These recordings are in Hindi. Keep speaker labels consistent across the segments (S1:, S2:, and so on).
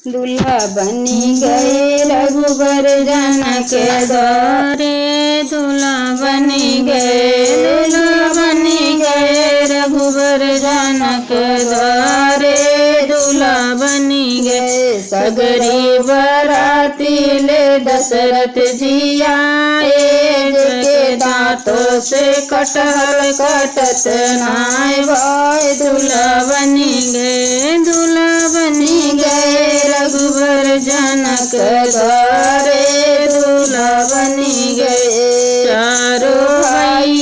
S1: दूल्हा बनी गए रघुबर जनक द्वारे।
S2: दूल्हा बनी गए, दूल्हा बनी गए रघुबर जनक द्वारे। दूल्हा बनी गए
S1: सगरी बराती ले दशरथ जी आए। के दांतों से कटहल कटत नाय भाई।
S2: दूल्हा बनी गए, दूल्हा बनी गए रघुबर जनक द्वारे। दूल्हा बनी गए चारों भाई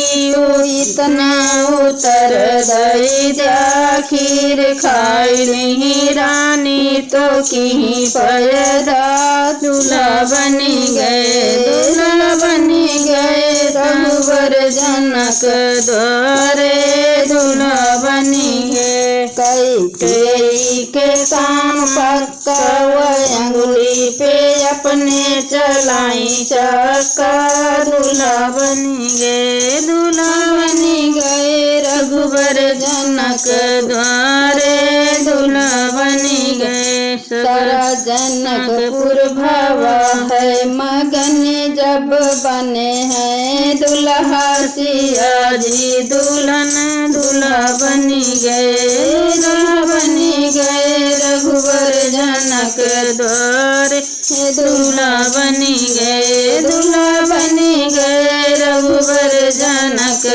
S1: इतना उतर दई जा। खीर खाई नहीं रानी तो की पैदा।
S2: दूल्हा बनी गए, दूल्हा बनी गए रघुबर जनक द्वारे। दूल्हा बनी गए
S1: कई के काम पक्का अंगुली पे अपने चलाई चक्का।
S2: दूल्हा बनी गए, दूल्हा बनी गए रघुबर जनक द्वारे। दूल्हा बनी गए
S1: सारा जनकपुर भवा है मगन जब बने हैं दुल्हा सिया जी दुल्हन।
S2: दूल्हा बनी गए, दूल्हा बनी गए रघुबर जनक द्वारे। दूल्हा बनी गए, दूल्हा बनी गए रघुबर जनक